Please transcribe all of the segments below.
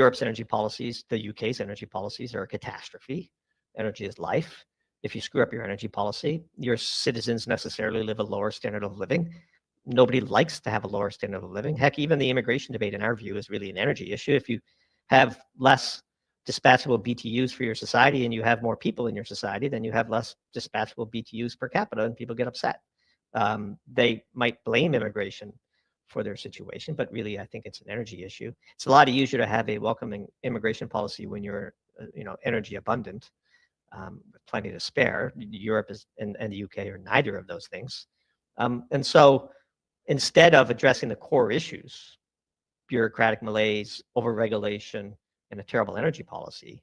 Europe's energy policies, the UK's energy policies are a catastrophe. Energy is life. If you screw up your energy policy, your citizens necessarily live a lower standard of living. Nobody likes to have a lower standard of living. Heck, even the immigration debate, in our view, is really an energy issue. If you have less dispatchable BTUs for your society and you have more people in your society, then you have less dispatchable BTUs per capita and people get upset. They might blame immigration for their situation, but really I think it's an energy issue. It's a lot easier to have a welcoming immigration policy when you're energy abundant, with plenty to spare. Europe is and the UK are neither of those things. And so instead of addressing the core issues, bureaucratic malaise, overregulation, and a terrible energy policy,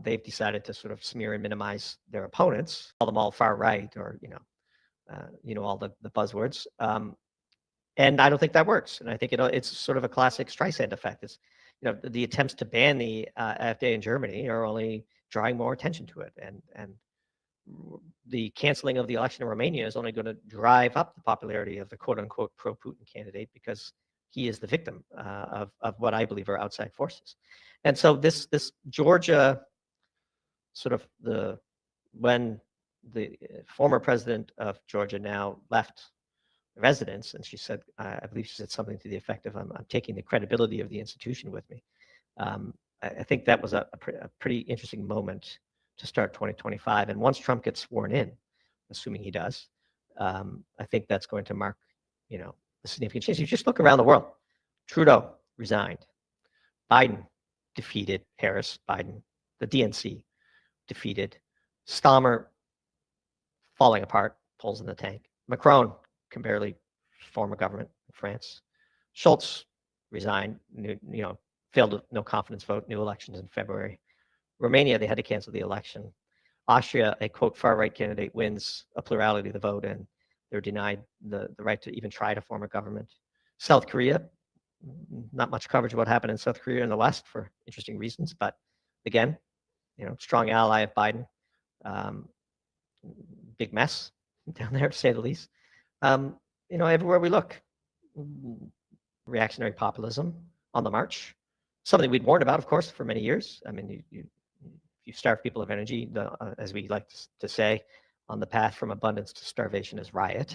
they've decided to sort of smear and minimize their opponents, call them all far right, or all the buzzwords. And I don't think that works. And I think it's sort of a classic Streisand effect. It's the attempts to ban the AfD in Germany are only drawing more attention to it, and the canceling of the election in Romania is only going to drive up the popularity of the quote-unquote pro-Putin candidate because he is the victim of what I believe are outside forces. And so this Georgia sort of when the former president of Georgia now left residence, and she said, I believe she said something to the effect of, I'm taking the credibility of the institution with me. I think that was a pretty interesting moment to start 2025. And once Trump gets sworn in, assuming he does, I think that's going to mark, a significant change. You just look around the world. Trudeau resigned. Biden defeated Harris. Biden, the DNC defeated. Stammer falling apart, holes in the tank. Macron can barely form a government in France. Schultz resigned, failed no confidence vote, new elections in February. Romania, they had to cancel the election. Austria, a quote far-right candidate wins a plurality of the vote, and they're denied the right to even try to form a government. South Korea, not much coverage of what happened in South Korea in the West for interesting reasons, but again, strong ally of Biden. Big mess down there, to say the least. Everywhere we look, reactionary populism on the march, something we'd warned about, of course, for many years. I mean, you starve people of energy, as we like to say, on the path from abundance to starvation is riot.